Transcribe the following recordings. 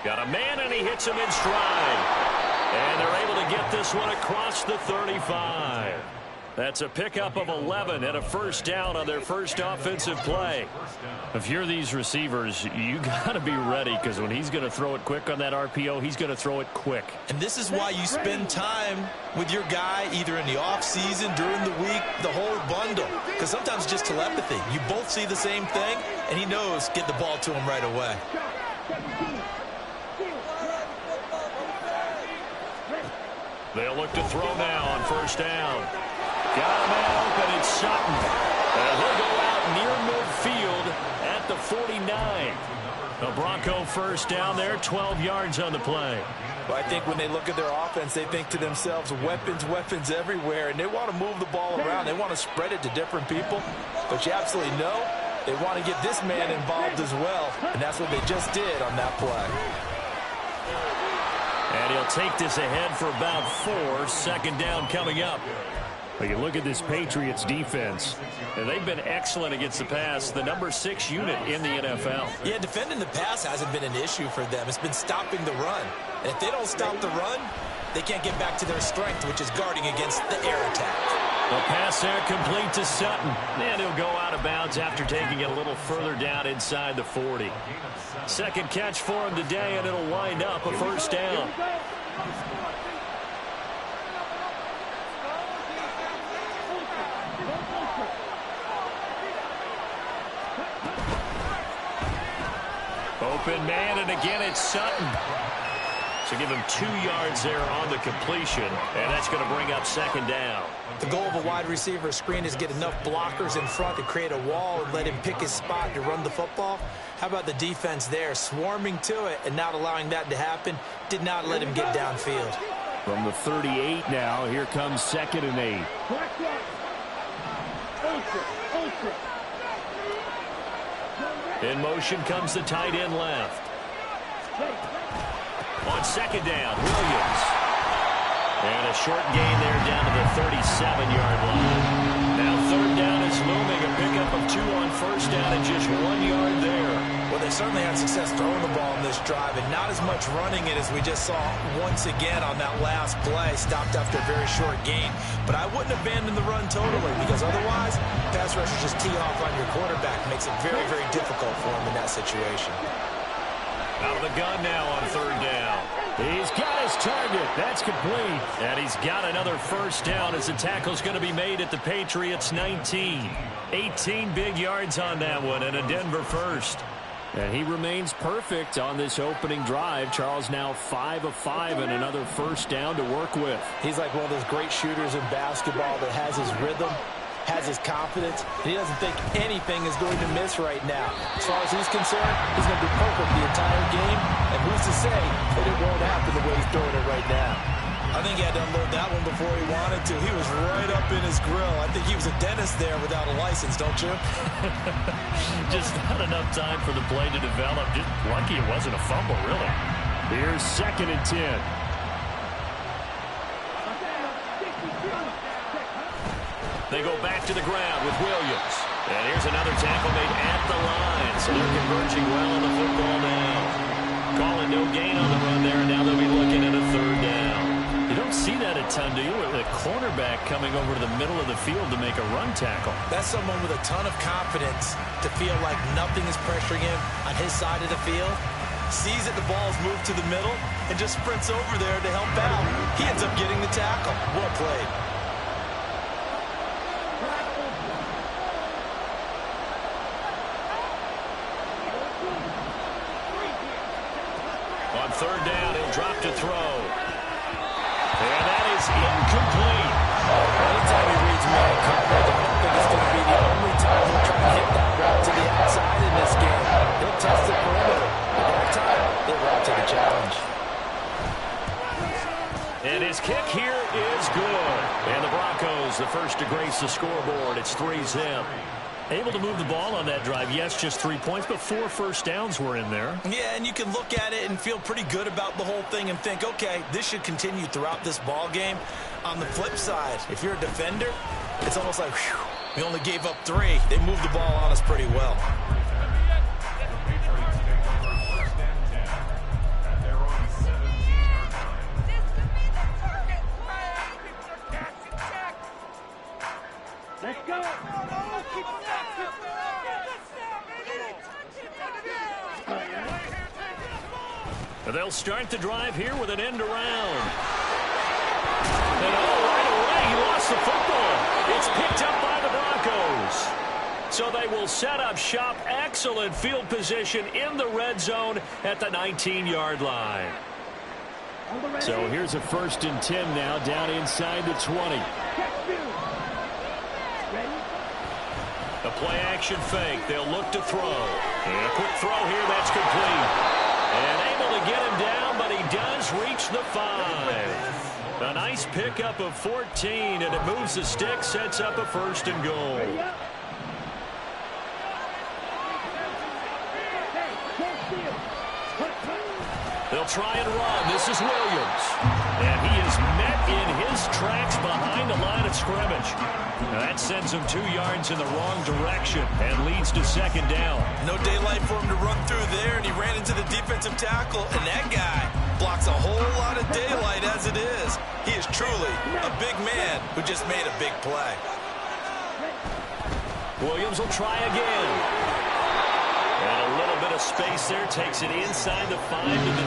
Got a man, and he hits him in stride. And they're able to get this one across the 35. That's a pickup of 11 and a first down on their first offensive play. If you're these receivers, you got to be ready, because when he's going to throw it quick on that RPO, he's going to throw it quick. And this is why you spend time with your guy either in the offseason, during the week, the whole bundle. Because sometimes it's just telepathy. You both see the same thing, and he knows get the ball to him right away. They'll look to throw now on first down. Got a man open. It's Sutton. And he'll go out near midfield at the 49. The Bronco first down there, 12 yards on the play. Well, I think when they look at their offense, they think to themselves, weapons, weapons everywhere, and they want to move the ball around. They want to spread it to different people. But you absolutely know they want to get this man involved as well, and that's what they just did on that play. And he'll take this ahead for about 4. Second down coming up. But you look at this Patriots defense, and they've been excellent against the pass, the number 6 unit in the NFL. Yeah, defending the pass hasn't been an issue for them. It's been stopping the run. And if they don't stop the run, they can't get back to their strength, which is guarding against the air attack. The pass there complete to Sutton. And he'll go out of bounds after taking it a little further down inside the 40. Second catch for him today, and it'll wind up a first down. Open man, and again it's Sutton. So give him 2 yards there on the completion, and that's going to bring up second down. The goal of a wide receiver screen is get enough blockers in front to create a wall and let him pick his spot to run the football. How about the defense there, swarming to it and not allowing that to happen? Did not let him get downfield. From the 38 now, here comes 2nd and 8. In motion comes the tight end left. On second down, Williams. And a short gain there down to the 37-yard line. Now third down is looming. A pickup of 2 on first down and just 1 yard there. Well, they certainly had success throwing the ball in this drive, and not as much running it as we just saw once again on that last play. Stopped after a very short gain. But I wouldn't abandon the run totally, because otherwise, pass rushers just tee off on your quarterback. Makes it very, very difficult for him in that situation. Out of the gun now on third down. He's got his target. That's complete. And he's got another first down as the tackle's going to be made at the Patriots 19. 18 big yards on that one, and a Denver first. And he remains perfect on this opening drive. Charles now 5 of 5 and another first down to work with. He's like one of those great shooters in basketball that has his rhythm, has his confidence, and he doesn't think anything is going to miss right now. As far as he's concerned, he's going to be perfect the entire game, and who's to say that it won't happen the way he's throwing it right now. I think he had to unload that one before he wanted to. He was right up in his grill. I think he was a dentist there without a license, don't you? Just not enough time for the play to develop. Just lucky it wasn't a fumble, really. Here's 2nd and 10. They go back to the ground with Williams. And here's another tackle made at the line. So they're converging well on the football now. Calling no gain on the run there, and now they'll be looking at a third down. You don't see that a ton, do you? With a cornerback coming over to the middle of the field to make a run tackle. That's someone with a ton of confidence to feel like nothing is pressuring him on his side of the field. Sees that the ball's moved to the middle and just sprints over there to help out. He ends up getting the tackle. Well played. On third down, he'll drop to throw. And that is incomplete. Anytime he reads man coverage, I don't think it's going to be the only time he'll try to hit that route to the outside in this game. He'll test the perimeter. But that time, he'll route to the challenge. And his kick here is good. And the Broncos, the first to grace the scoreboard. It's 3-zip. Able to move the ball on that drive. Yes, just 3 points, but 4 first downs were in there. Yeah, and you can look at it and feel pretty good about the whole thing and think, okay, this should continue throughout this ball game. On the flip side, if you're a defender, it's almost like, whew, we only gave up 3. They moved the ball on us pretty well. They'll start the drive here with an end around. And right away, he lost the football. It's picked up by the Broncos. So they will set up shop. Excellent field position in the red zone at the 19-yard line. So here's a 1st and 10 now, down inside the 20. A play-action fake. They'll look to throw. And a quick throw here. That's complete. And able to get him down, but he does reach the 5. A nice pickup of 14, and it moves the stick, sets up a 1st and goal. They'll try and run. This is Williams. And he is met in his tracks behind the line of scrimmage. Now that sends him 2 yards in the wrong direction and leads to 2nd down. No daylight for him to run through there, and he ran into the defensive tackle, and that guy blocks a whole lot of daylight as it is. He is truly a big man who just made a big play. Williams will try again. And a little bit of space there, takes it inside the 5 to the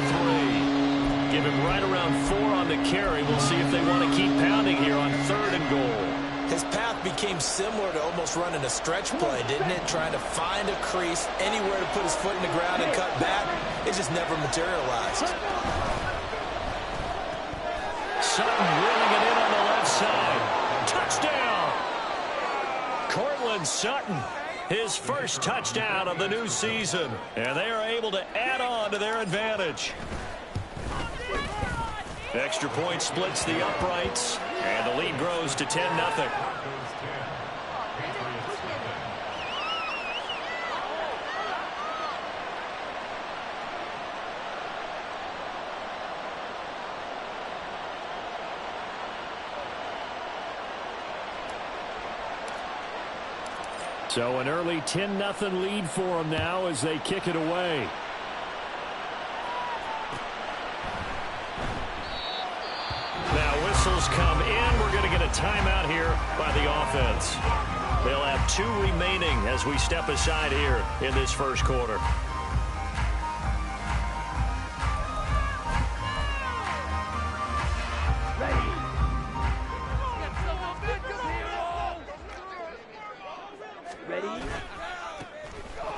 3. Give him right around 4 on the carry. We'll see if they want to keep pounding here on 3rd and goal. His path became similar to almost running a stretch play, didn't it? Trying to find a crease, anywhere to put his foot in the ground and cut back. It just never materialized. Sutton reeling it in on the left side. Touchdown! Cortland Sutton. His first touchdown of the new season. And they are able to add on to their advantage. Extra point splits the uprights. And the lead grows to 10-0. So an early 10-0 lead for them now as they kick it away. Now whistles come in. We're going to get a timeout here by the offense. They'll have 2 remaining as we step aside here in this first quarter.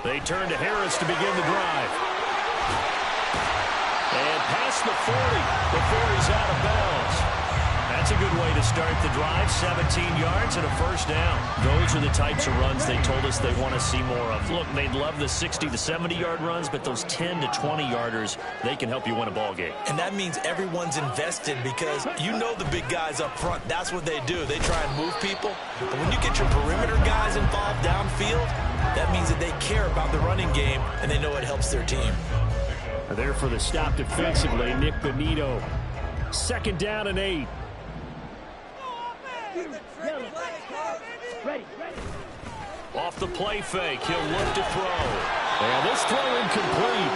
They turn to Harris to begin the drive. And past the 40 before he's out of bounds. That's a good way to start the drive. 17 yards and a 1st down. Those are the types of runs they told us they want to see more of. Look, they'd love the 60 to 70-yard runs, but those 10 to 20-yarders, they can help you win a ball game. And that means everyone's invested because you know the big guys up front. That's what they do. They try and move people. But when you get your perimeter guys involved downfield, that means that they care about the running game, and they know it helps their team. There for the stop defensively, Nick Benito. 2nd down and 8. Off the play fake, he'll look to throw. And this throw incomplete.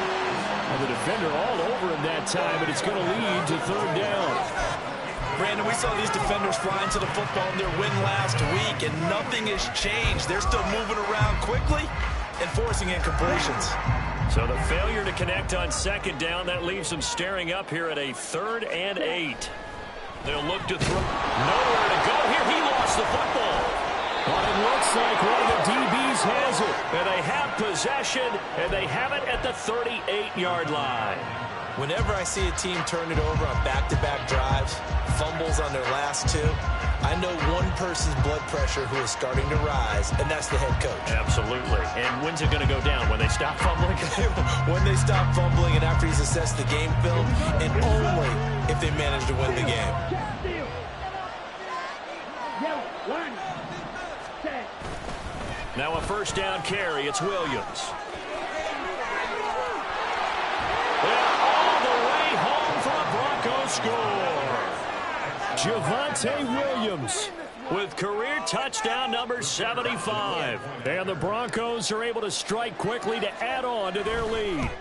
And the defender all over him that time, but it's going to lead to 3rd down. Brandon, we saw these defenders flying to the football in their win last week, and nothing has changed. They're still moving around quickly and forcing incompletions. So the failure to connect on 2nd down, that leaves them staring up here at a 3rd and 8. They'll look to throw. Nowhere to go here. He lost the football. But it looks like one of the DBs has it. And they have possession, and they have it at the 38-yard line. Whenever I see a team turn it over on back-to-back drives, fumbles on their last 2, I know one person's blood pressure who is starting to rise, and that's the head coach. Absolutely. And when's it going to go down? When they stop fumbling? When they stop fumbling and after he's assessed the game film, and only if they manage to win the game. Now a 1st down carry. It's Williams. And all the way home for a Broncos score. Javonte Williams with career touchdown number 75. And the Broncos are able to strike quickly to add on to their lead.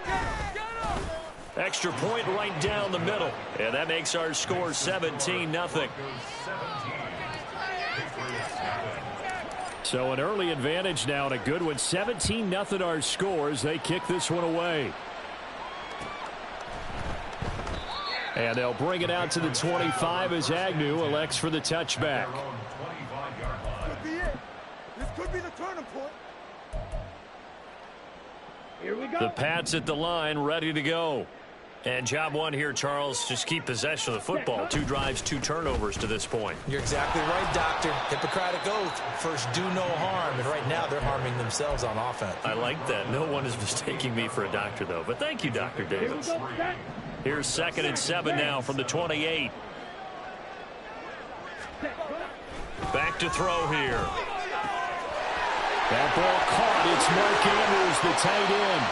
Extra point right down the middle. And that makes our score 17-0. So an early advantage now and a good one. 17-0 our scores. They kick this one away. And they'll bring it out to the 25 as Agnew elects for the touchback. This could be the turning point. Here we go. The Pats at the line, ready to go. And job one here, Charles, just keep possession of the football. 2 drives, 2 turnovers to this point. You're exactly right, Doctor. Hippocratic oath. First, do no harm. And right now, they're harming themselves on offense. I like that. No one is mistaking me for a doctor, though. But thank you, Dr. Davis. Here's 2nd and 7 now from the 28. Back to throw here. That ball caught. It's Mark Andrews, the tight end.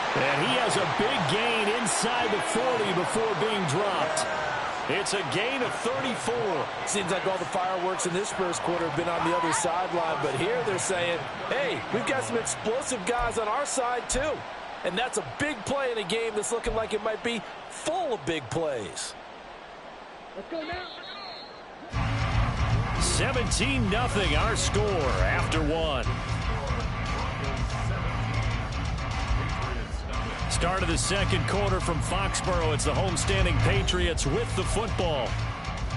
And he has a big gain inside the 40 before being dropped. It's a gain of 34. Seems like all the fireworks in this first quarter have been on the other sideline, but here they're saying, hey, we've got some explosive guys on our side too. And that's a big play in a game that's looking like it might be full of big plays. Let's go now. 17-0 our score after 1. Start of the second quarter from Foxborough. It's the homestanding Patriots with the football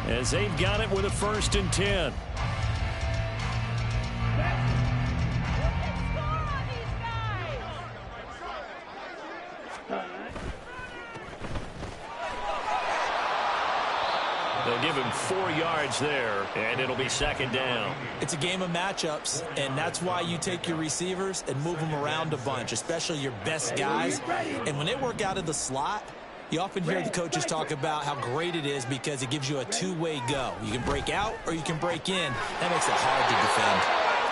as they've got it with a 1st and 10. They'll give him 4 yards there, and it'll be 2nd down. It's a game of matchups, and that's why you take your receivers and move them around a bunch, especially your best guys. And when they work out of the slot, you often hear the coaches talk about how great it is because it gives you a 2-way go. You can break out or you can break in. That makes it hard to defend.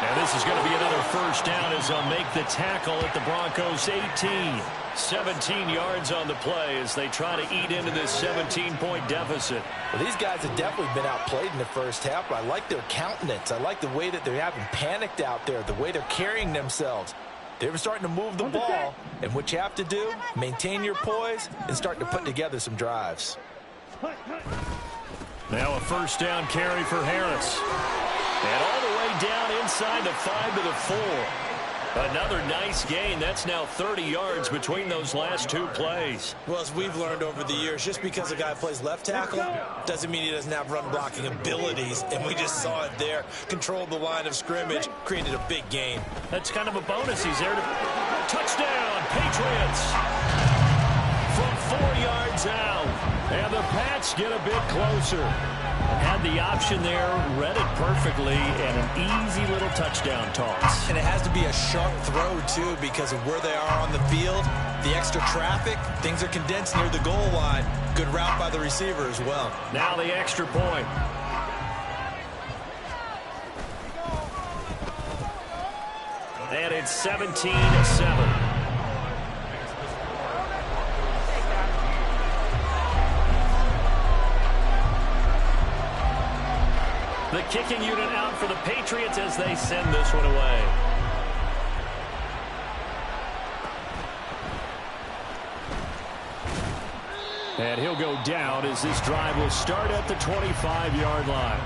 Now this is going to be another 1st down as they'll make the tackle at the Broncos 18. 17 yards on the play as they try to eat into this 17-point deficit. Well, these guys have definitely been outplayed in the first half, but I like their countenance. I like the way that they haven't panicked out there, the way they're carrying themselves. They were starting to move the ball, and what you have to do, maintain your poise and start to put together some drives. Now a 1st down carry for Harris. And all the way down inside the 5 to the 4. Another nice gain. That's now 30 yards between those last 2 plays. Well, as we've learned over the years, just because a guy plays left tackle doesn't mean he doesn't have run blocking abilities. And we just saw it there. Controlled the line of scrimmage, created a big gain. That's kind of a bonus. He's there to touchdown, Patriots. From 4 yards out. And the Pats get a bit closer. Had the option there, read it perfectly, and an easy little touchdown toss. And it has to be a sharp throw, too, because of where they are on the field, the extra traffic, things are condensed near the goal line. Good route by the receiver as well. Now the extra point. And it's 17-7. The kicking unit out for the Patriots as they send this one away. And he'll go down as this drive will start at the 25-yard line.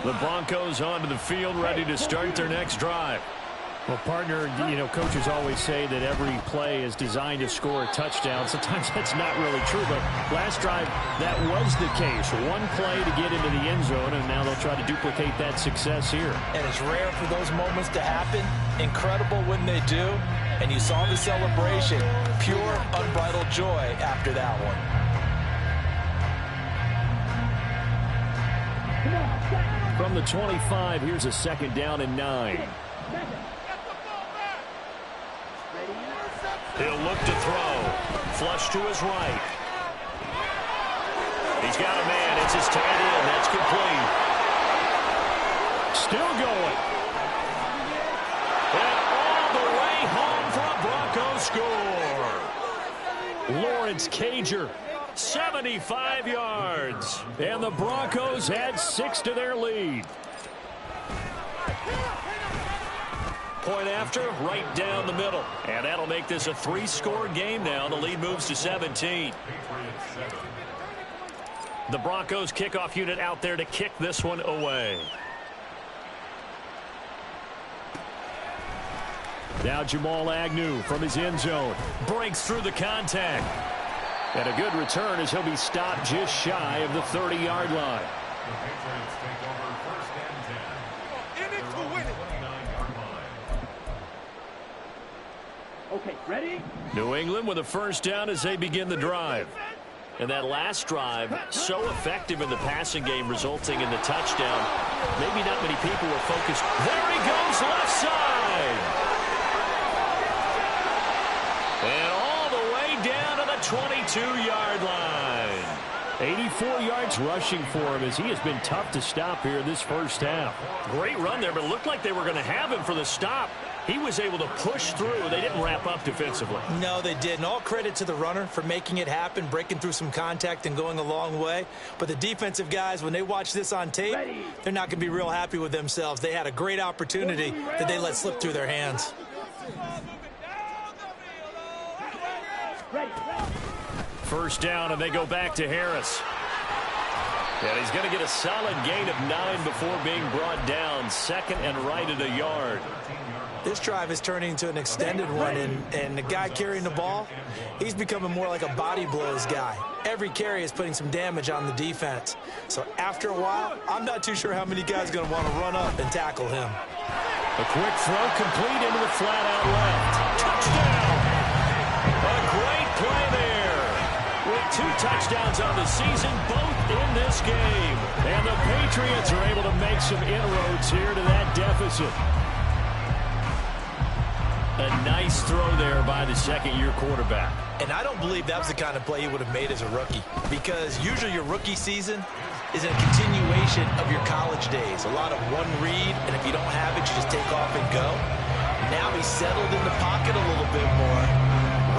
The Broncos onto the field, ready to start their next drive. Well, partner, coaches always say that every play is designed to score a touchdown. Sometimes that's not really true, but last drive, that was the case. One play to get into the end zone, and now they'll try to duplicate that success here. And it's rare for those moments to happen. Incredible when they do. And you saw the celebration. Pure, unbridled joy after that one. From the 25, here's a 2nd down and 9. He'll look to throw. Flush to his right. He's got a man. It's his tight end. That's complete. Still going. And all the way home for a Broncos score. Lawrence Cager, 75 yards. And the Broncos add 6 to their lead. Point after, right down the middle. And that'll make this a 3-score game now. The lead moves to 17. The Broncos kickoff unit out there to kick this one away. Now Jamal Agnew from his end zone. Breaks through the contact. And a good return as he'll be stopped just shy of the 30-yard line. Okay, ready? New England with a first down as they begin the drive. And that last drive, so effective in the passing game, resulting in the touchdown. Maybe not many people were focused. There he goes, left side. And all the way down to the 22-yard line. 84 yards rushing for him as he has been tough to stop here this first half. Great run there, but it looked like they were going to have him for the stop. He was able to push through. They didn't wrap up defensively. No, they didn't. All credit to the runner for making it happen, breaking through some contact and going a long way. But the defensive guys, when they watch this on tape, they're not going to be real happy with themselves. They had a great opportunity that they let slip through their hands. First down, and they go back to Harris. And he's going to get a solid gain of 9 before being brought down. Second and right at a yard. This drive is turning into an extended one, and the guy carrying the ball, he's becoming more like a body blows guy. Every carry is putting some damage on the defense. So after a while, I'm not too sure how many guys are going to want to run up and tackle him. A quick throw complete into the flat out left. Touchdown! A great play there. With 2 touchdowns on the season, both in this game. And the Patriots are able to make some inroads here to that deficit. A nice throw there by the second-year quarterback. And I don't believe that was the kind of play he would have made as a rookie, because usually your rookie season is a continuation of your college days. A lot of one read, and if you don't have it, you just take off and go. Now he's settled in the pocket a little bit more,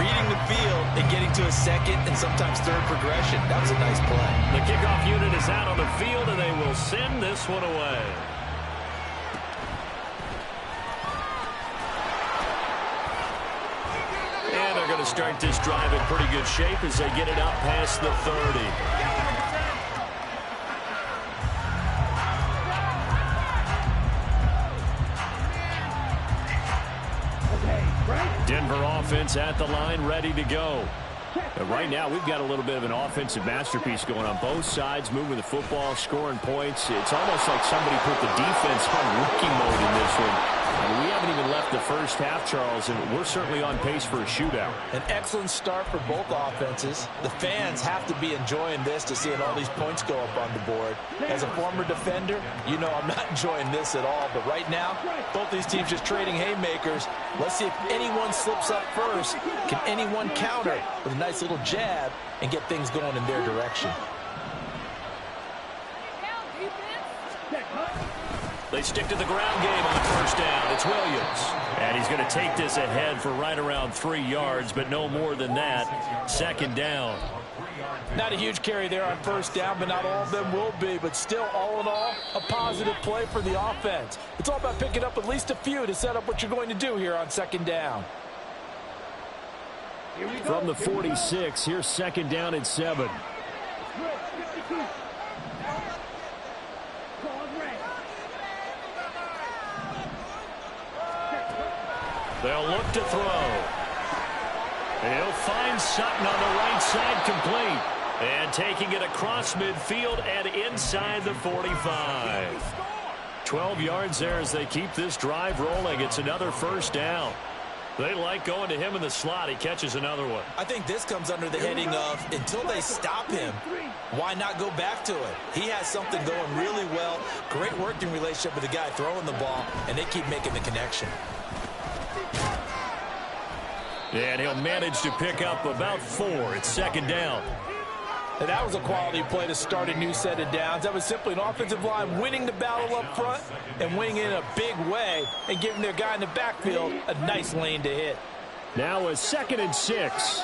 reading the field and getting to a second and sometimes third progression. That was a nice play. The kickoff unit is out on the field, and they will send this one away. And they're going to start this drive in pretty good shape as they get it out past the 30. Denver offense at the line, ready to go. And right now, we've got a little bit of an offensive masterpiece going on both sides, moving the football, scoring points. It's almost like somebody put the defense on rookie mode in this one. And we haven't even left the first half, Charles, and we're certainly on pace for a shootout. An excellent start for both offenses. The fans have to be enjoying this to seeing all these points go up on the board. As a former defender, you know I'm not enjoying this at all. But right now, both these teams just trading haymakers. Let's see if anyone slips up first. Can anyone counter with a nice little jab and get things going in their direction? They stick to the ground game on first down. It's Williams. And he's going to take this ahead for right around 3 yards, but no more than that. Second down. Not a huge carry there on first down, but not all of them will be. But still, all in all, a positive play for the offense. It's all about picking up at least a few to set up what you're going to do here on second down. From the 46, here's second down and 7. They'll look to throw. He'll find Sutton on the right side, complete. And taking it across midfield and inside the 45. 12 yards there as they keep this drive rolling. It's another first down. They like going to him in the slot. He catches another one. I think this comes under the heading of, until they stop him, why not go back to it? He has something going really well. Great working relationship with the guy throwing the ball, and they keep making the connection. And he'll manage to pick up about 4. It's second down. And that was a quality play to start a new set of downs. That was simply an offensive line winning the battle up front and winning in a big way and giving their guy in the backfield a nice lane to hit. Now a 2nd and 6.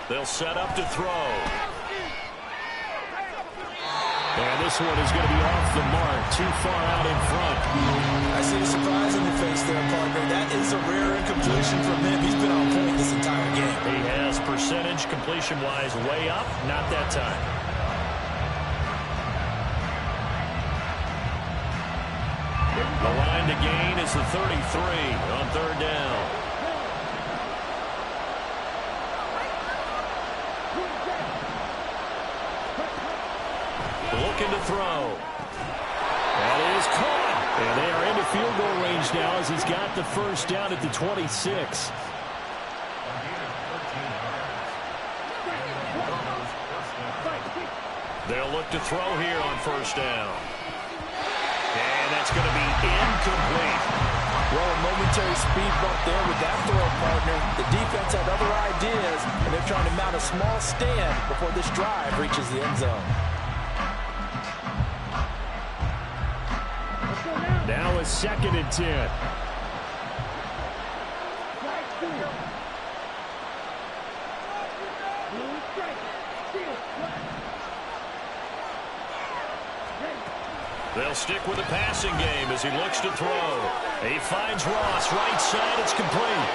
They'll set up to throw. And this one is going to be off the mark, too far out in front. I see a surprise in your face there, partner. That is a rare incompletion from him. He's been on point this entire game. He has percentage completion-wise way up, not that time. The line to gain is the 33 on third down. Looking to throw. That is caught. And they are into field goal range now as he's got the first down at the 26. They'll look to throw here on first down. And that's going to be incomplete. Well, a momentary speed bump there with that throw, partner. The defense had other ideas, and they're trying to mount a small stand before this drive reaches the end zone. Now a 2nd and 10. They'll stick with the passing game as he looks to throw. He finds Ross, right side, it's complete.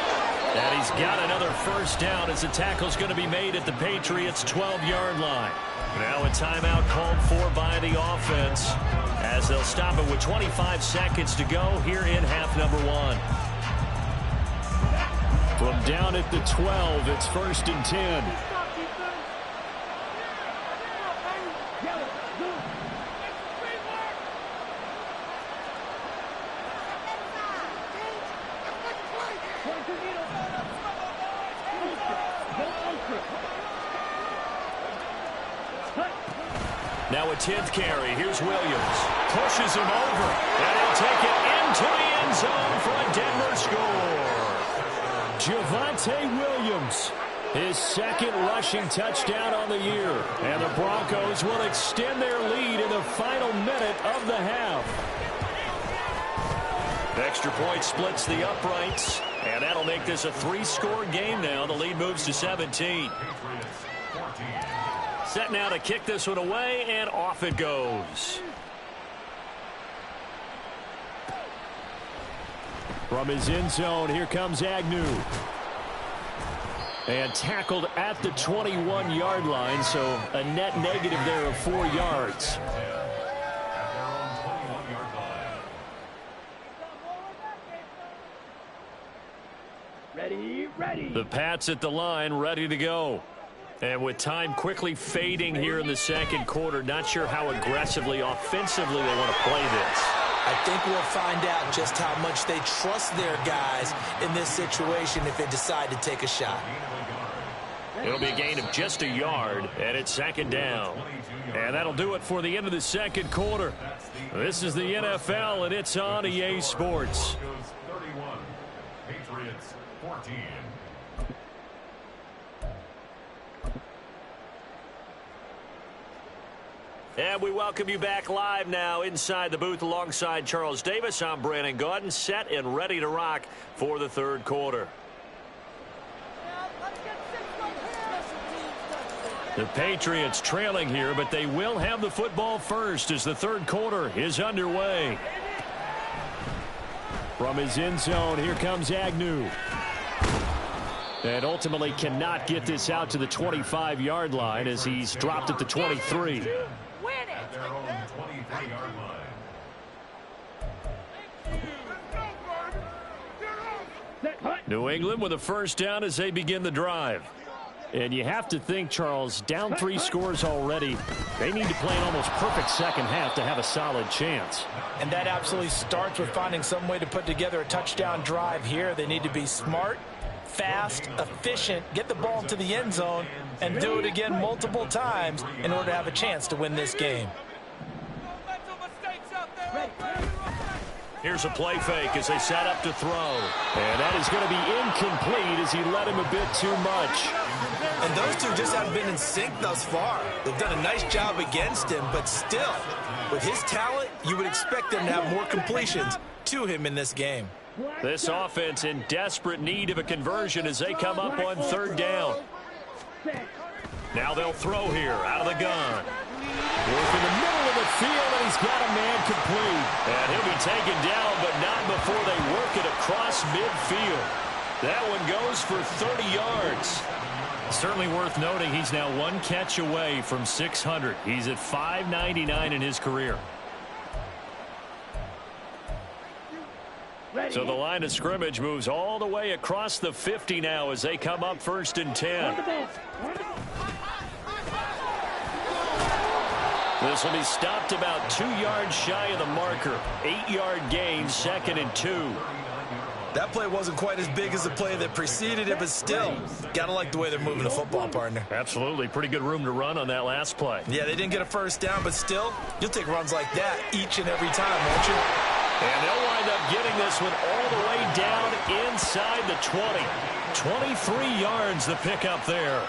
And he's got another first down as the tackle's going to be made at the Patriots' 12-yard line. Now a timeout called for by the offense as they'll stop it with 25 seconds to go here in half number 1. From down at the 12, it's 1st and 10. Now a 10th carry. Here's Williams. Pushes him over. And he'll take it into the end zone for a Denver score. Javonte Williams, his 2nd rushing touchdown on the year. And the Broncos will extend their lead in the final minute of the half. Extra point splits the uprights. And that'll make this a 3-score game now. The lead moves to 17. Set now to kick this one away, and off it goes. From his end zone, here comes Agnew. And tackled at the 21-yard line, so a net negative there of 4 yards. Ready. The Pats at the line, ready to go. And with time quickly fading here in the 2nd quarter, not sure how aggressively, offensively they want to play this. I think we'll find out just how much they trust their guys in this situation if they decide to take a shot. It'll be a gain of just a yard, and it's 2nd down. And that'll do it for the end of the 2nd quarter. This is the NFL, and it's on EA Sports. 31, Patriots 14. And we welcome you back live now inside the booth alongside Charles Davis. I'm Brandon Gaudin, set and ready to rock for the 3rd quarter. The Patriots trailing here, but they will have the football first as the 3rd quarter is underway. From his end zone, here comes Agnew. And ultimately cannot get this out to the 25-yard line as he's dropped at the 23. At their own 23-yard line. New England with a first down as they begin the drive. And you have to think, Charles, down 3 scores already. They need to play an almost perfect second half to have a solid chance. And that absolutely starts with finding some way to put together a touchdown drive here. They need to be smart, fast, efficient, get the ball to the end zone, and do it again multiple times in order to have a chance to win this game. Here's a play fake as they set up to throw. And that is going to be incomplete as he led him a bit too much. And those two just haven't been in sync thus far. They've done a nice job against him, but still, with his talent, you would expect them to have more completions to him in this game. This offense in desperate need of a conversion as they come up on 3rd down. Now they'll throw here out of the gun. Work in the middle of the field, and he's got a man complete. And he'll be taken down, but not before they work it across midfield. That one goes for 30 yards. Certainly worth noting he's now one catch away from 600. He's at 599 in his career. So the line of scrimmage moves all the way across the 50 now as they come up 1st and 10. This will be stopped about 2 yards shy of the marker. 8-yard gain, 2nd and 2. That play wasn't quite as big as the play that preceded it, but still, gotta like the way they're moving the football, partner. Absolutely. Pretty good room to run on that last play. Yeah, they didn't get a first down, but still, you'll take runs like that each and every time, won't you? And they'll wind up getting this one all the way down inside the 20. 23 yards the pickup there.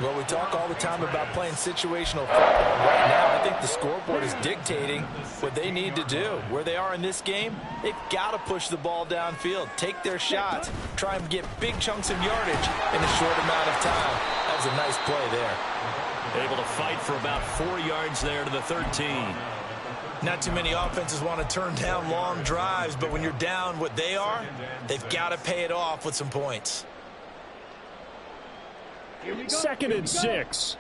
Well, we talk all the time about playing situational football. Right now, I think the scoreboard is dictating what they need to do. Where they are in this game, they've got to push the ball downfield, take their shots, try and get big chunks of yardage in a short amount of time. That was a nice play there. Able to fight for about 4 yards there to the 13. Not too many offenses want to turn down long drives, but when you're down what they are, they've got to pay it off with some points. 2nd and 6.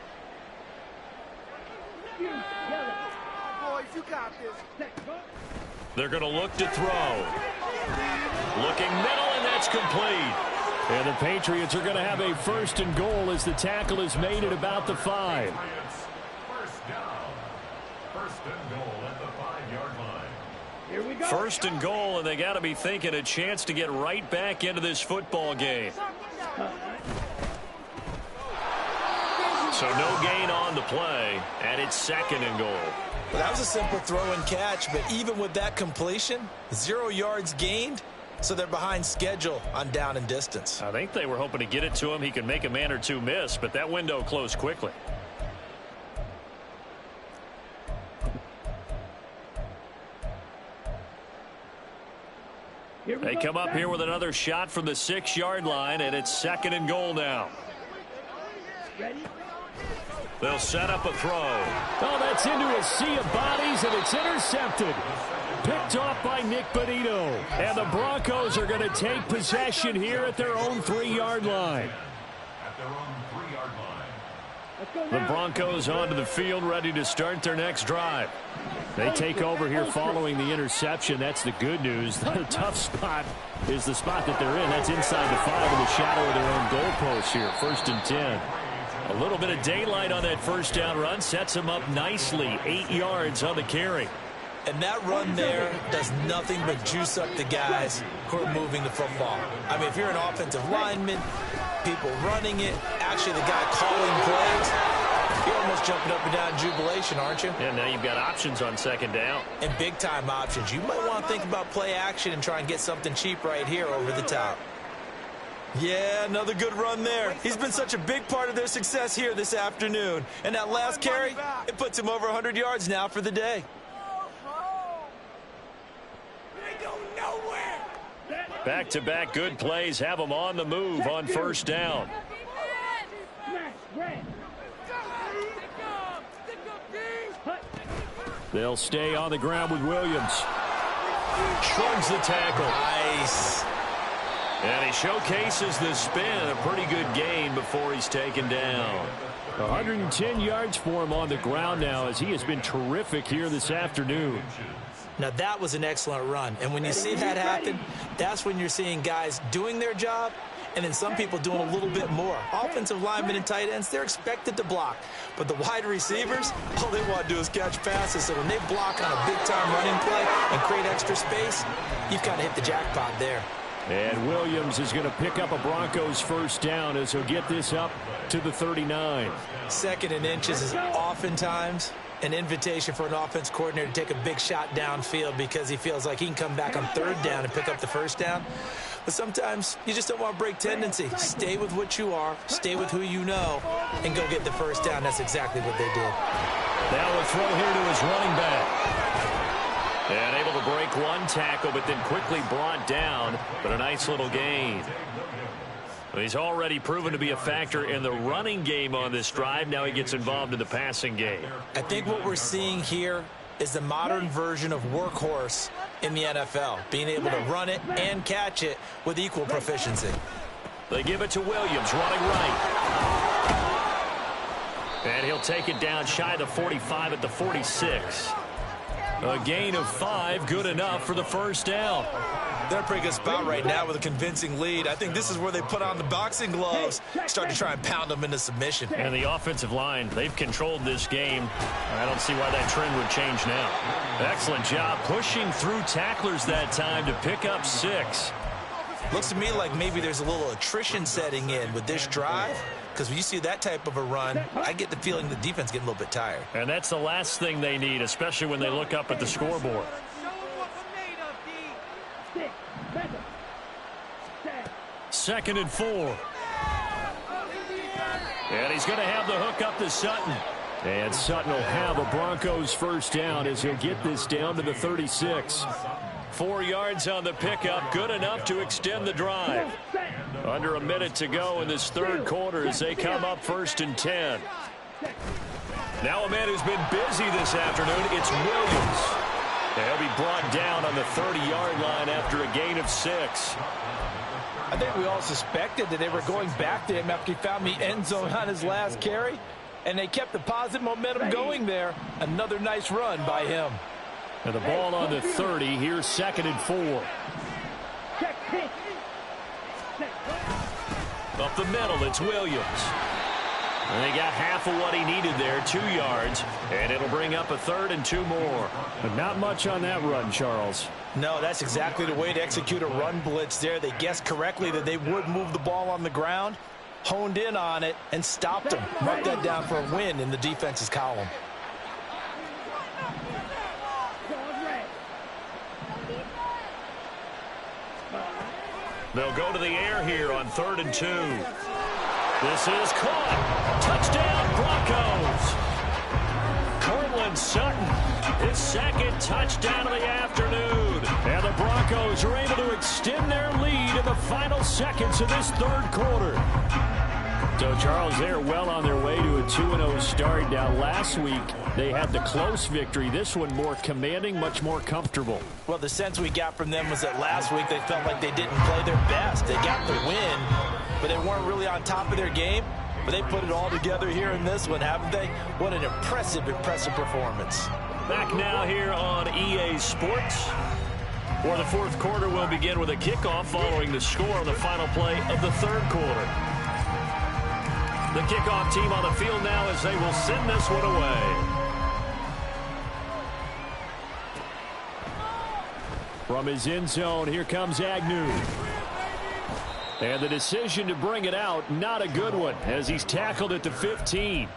Boys, you got this. They're going to look to throw. Looking middle, and that's complete. And the Patriots are going to have a 1st and goal as the tackle is made at about the 5. First down. 1st and goal at the 5-yard line. Here we go. 1st and goal, and they got to be thinking a chance to get right back into this football game. So no gain on the play, and it's 2nd and goal. Well, that was a simple throw and catch, but even with that completion, 0 yards gained, so they're behind schedule on down and distance. I think they were hoping to get it to him. He could make a man or two miss, but that window closed quickly. They come up here with another shot from the 6-yard line, and it's 2nd and goal now. They'll set up a throw. Oh, that's into a sea of bodies, and it's intercepted. Picked off by Nick Bonito. And the Broncos are going to take possession here at their own 3-yard line. At their own 3-yard line. The Broncos onto the field, ready to start their next drive. They take over here following the interception. That's the good news. The tough spot is the spot that they're in. That's inside the 5 in the shadow of their own goalpost here. 1st and 10. A little bit of daylight on that 1st down run sets him up nicely. 8 yards on the carry. And that run there does nothing but juice up the guys who are moving the football. I mean, if you're an offensive lineman, people running it, actually the guy calling plays, you're almost jumping up and down in jubilation, aren't you? And now you've got options on 2nd down. And big-time options. You might want to think about play action and try and get something cheap right here over the top. Yeah, another good run there. He's been such a big part of their success here this afternoon. And that last carry, it puts him over 100 yards now for the day. Back-to-back good plays have them on the move on 1st down. They'll stay on the ground with Williams. Shrugs the tackle. Nice. And he showcases the spin. A pretty good gain before he's taken down. 110 yards for him on the ground now as he has been terrific here this afternoon. Now, that was an excellent run. And when you see that happen, that's when you're seeing guys doing their job and then some people doing a little bit more. Offensive linemen and tight ends, they're expected to block. But the wide receivers, all they want to do is catch passes. So when they block on a big-time running play and create extra space, you've kind of hit the jackpot there. And Williams is going to pick up a Broncos 1st down as he'll get this up to the 39. 2nd and inches is oftentimes an invitation for an offense coordinator to take a big shot downfield because he feels like he can come back on 3rd down and pick up the 1st down. But sometimes you just don't want to break tendency. Stay with what you are, stay with who you know, and go get the 1st down. That's exactly what they did. Now a throw here to his running back. And able to break one tackle, but then quickly brought down. But a nice little gain. He's already proven to be a factor in the running game on this drive. Now he gets involved in the passing game. I think what we're seeing here is the modern version of workhorse in the NFL, being able to run it and catch it with equal proficiency. They give it to Williams, running right. And he'll take it down shy of the 45 at the 46. A gain of 5, good enough for the first down. They're in a pretty good spot right now with a convincing lead. I think this is where they put on the boxing gloves, start to try and pound them into submission. And the offensive line, they've controlled this game. I don't see why that trend would change now. Excellent job pushing through tacklers that time to pick up 6. Looks to me like maybe there's a little attrition setting in with this drive, because when you see that type of a run, I get the feeling the defense getting a little bit tired. And that's the last thing they need, especially when they look up at the scoreboard. 2nd and 4. And he's going to have the hook up to Sutton. And Sutton will have a Broncos first down as he'll get this down to the 36. 4 yards on the pickup, good enough to extend the drive. Under a minute to go in this third quarter as they come up 1st and 10. Now a man who's been busy this afternoon, it's Williams. He'll be brought down on the 30-yard line after a gain of 6. I think we all suspected that they were going back to him after he found the end zone on his last carry, and they kept the positive momentum going there. Another nice run by him. And the ball on the 30. Here's 2nd and 4. Up the middle, it's Williams. And they got half of what he needed there, 2 yards. And it'll bring up a 3rd and 2 more. But not much on that run, Charles. No, that's exactly the way to execute a run blitz there. They guessed correctly that they would move the ball on the ground, honed in on it, and stopped them. Mark that down for a win in the defense's column. They'll go to the air here on 3rd and 2. This is caught. Touchdown, Broncos. Cortland Sutton, his 2nd touchdown of the afternoon. And the Broncos are able to extend their lead in the final seconds of this third quarter. So, Charles, they're well on their way to a 2-0 start. Now, last week, they had the close victory. This one more commanding, much more comfortable. Well, the sense we got from them was that last week they felt like they didn't play their best. They got the win, but they weren't really on top of their game. But they put it all together here in this one, haven't they? What an impressive, impressive performance. Back now here on EA Sports. For the fourth quarter, we'll begin with a kickoff following the score on the final play of the third quarter. The kickoff team on the field now as they will send this one away. From his end zone, here comes Agnew. And the decision to bring it out, not a good one, as he's tackled at the 15.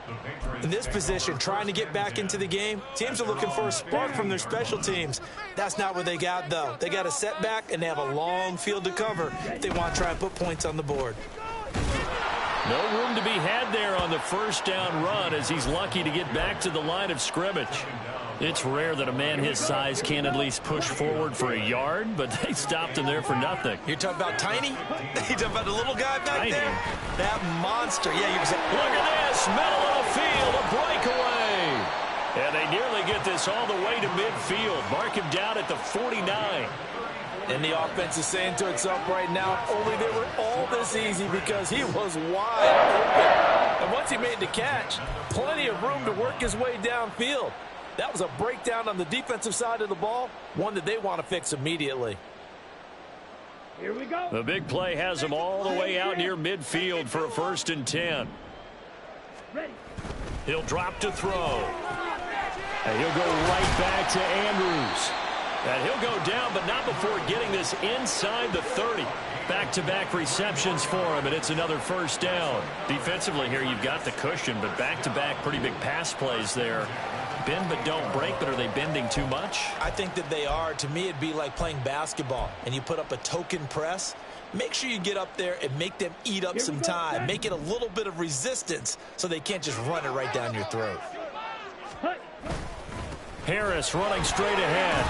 In this position, trying to get back into the game, teams are looking for a spark from their special teams. That's not what they got, though. They got a setback, and they have a long field to cover if they want to try and put points on the board. No room to be had there on the first down run as he's lucky to get back to the line of scrimmage. It's rare that a man his size can at least push forward for a yard, but they stopped him there for nothing. You're talking about Tiny? You're talking about the little guy back there? That monster. Yeah, you're saying. Look at this. Middle of the field, a breakaway. And they nearly get this all the way to midfield. Mark him down at the 49. And the offense is saying to itself right now, only they were all this easy because he was wide open. And once he made the catch, plenty of room to work his way downfield. That was a breakdown on the defensive side of the ball, one that they want to fix immediately. Here we go. The big play has him all the way out near midfield for a 1st and 10. Ready. He'll drop to throw. And he'll go right back to Andrews. And he'll go down, but not before getting this inside the 30. Back-to-back receptions for him, and it's another first down. Defensively here, you've got the cushion, but back-to-back pretty big pass plays there. Bend but don't break, but are they bending too much? I think that they are. To me, it'd be like playing basketball, and you put up a token press. Make sure you get up there and make them eat up some time. Make it a little bit of resistance so they can't just run it right down your throat. Harris running straight ahead.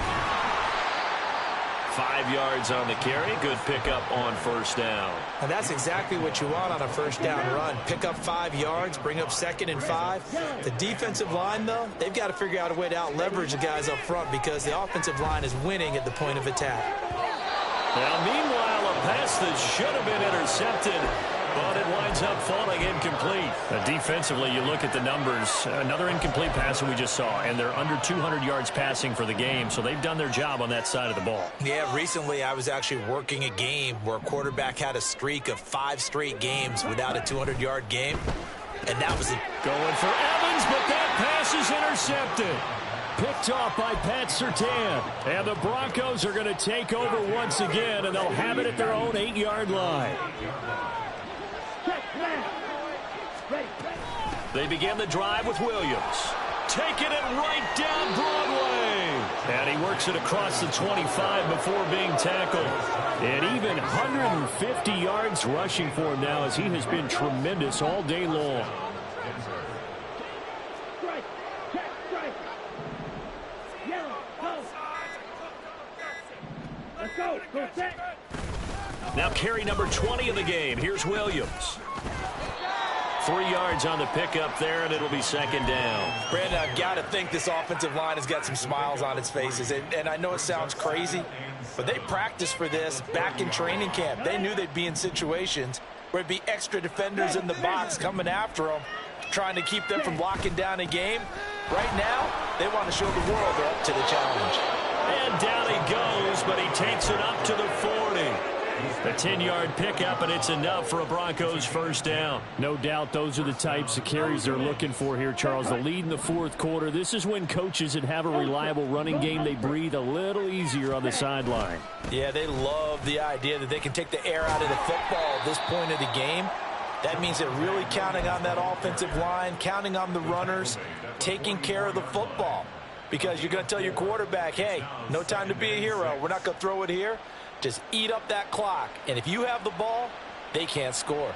5 yards on the carry. Good pickup on first down. And that's exactly what you want on a first down run. Pick up 5 yards, bring up 2nd and 5. The defensive line, though, they've got to figure out a way to out-leverage the guys up front because the offensive line is winning at the point of attack. Now, meanwhile, a pass that should have been intercepted, but it winds up falling incomplete. Defensively, you look at the numbers. Another incomplete pass that we just saw, and they're under 200 yards passing for the game, so they've done their job on that side of the ball. Yeah, recently I was actually working a game where a quarterback had a streak of 5 straight games without a 200-yard game, and that was it. Going for Evans, but that pass is intercepted. Picked off by Pat Surtain. And the Broncos are going to take over once again, and they'll have it at their own 8-yard line. They begin the drive with Williams. Taking it right down Broadway. And he works it across the 25 before being tackled. And even 150 yards rushing for him now as he has been tremendous all day long. Now carry number 20 of the game. Here's Williams. 3 yards on the pickup there, and it'll be 2nd down. Brandon, I've got to think this offensive line has got some smiles on its faces. And I know it sounds crazy, but they practiced for this back in training camp. They knew they'd be in situations where it'd be extra defenders in the box coming after them, trying to keep them from locking down a game. Right now, they want to show the world they're up to the challenge. And down he goes, but he takes it up to the 40. A 10-yard pickup, and it's enough for a Broncos first down. No doubt those are the types of carries they're looking for here, Charles. The lead in the 4th quarter. This is when coaches that have a reliable running game, they breathe a little easier on the sideline. Yeah, they love the idea that they can take the air out of the football at this point of the game. That means they're really counting on that offensive line, counting on the runners, taking care of the football. Because you're going to tell your quarterback, hey, no time to be a hero. We're not going to throw it here. Just eat up that clock. And if you have the ball, they can't score.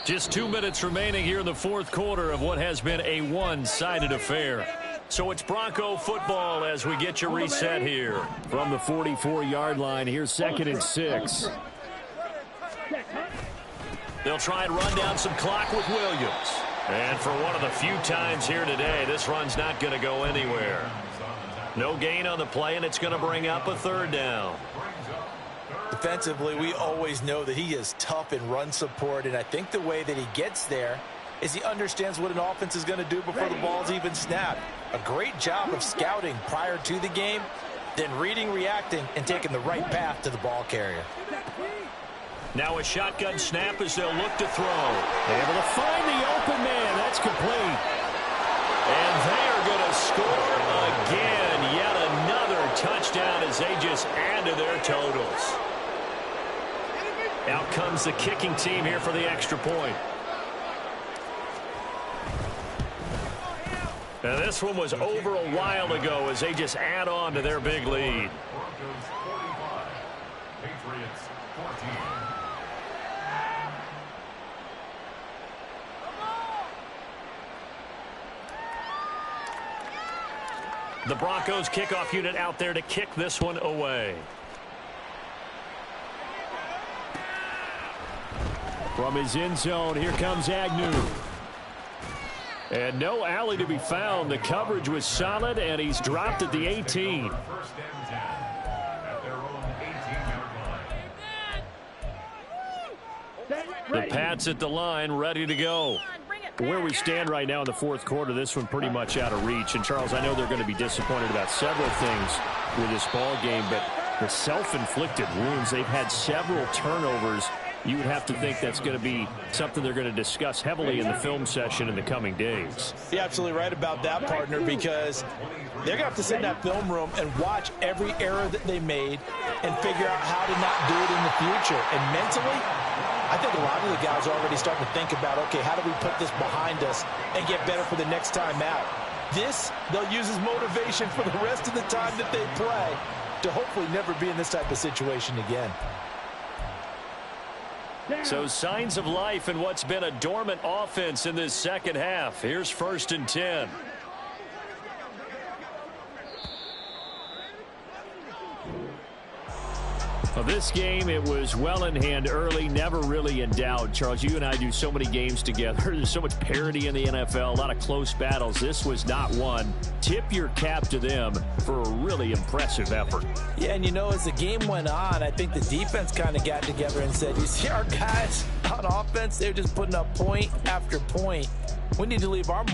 Just 2 minutes remaining here in the 4th quarter of what has been a one-sided affair. So it's Bronco football as we get you reset here. From the 44-yard line, here's 2nd and 6. They'll try and run down some clock with Williams. And for one of the few times here today, this run's not going to go anywhere. No gain on the play, and it's going to bring up a 3rd down. Defensively, we always know that he is tough in run support, and I think the way that he gets there is he understands what an offense is going to do before the ball's even snapped. A great job of scouting prior to the game, then reading, reacting, and taking the right path to the ball carrier. Now a shotgun snap as they'll look to throw. Able to find the open man. That's complete. And they are going to score again. Yet another touchdown as they just add to their totals. Out comes the kicking team here for the extra point. And this one was over a while ago as they just add on to their big lead. Broncos 45, Patriots 14. The Broncos kickoff unit out there to kick this one away. From his end zone, here comes Agnew. And no alley to be found. The coverage was solid, and he's dropped at the 18. First and 10 at their own 18-yard line. The Pats at the line, ready to go. Where we stand right now in the 4th quarter, this one pretty much out of reach. And, Charles, I know they're going to be disappointed about several things with this ball game, but the self-inflicted wounds, they've had several turnovers. You would have to think that's going to be something they're going to discuss heavily in the film session in the coming days. You're absolutely right about that, partner, because they're going to have to sit in that film room and watch every error that they made and figure out how to not do it in the future. And mentally, I think a lot of the guys are already starting to think about, okay, how do we put this behind us and get better for the next time out? This, they'll use as motivation for the rest of the time that they play to hopefully never be in this type of situation again. So signs of life in what's been a dormant offense in this second half. Here's 1st and 10. Well, this game, it was well in hand early, never really in doubt. Charles, you and I do so many games together. There's so much parity in the NFL, a lot of close battles. This was not one. Tip your cap to them for a really impressive effort. Yeah, and as the game went on, I think the defense kind of got together and said, you see our guys on offense, they're just putting up point after point. We need to leave our mark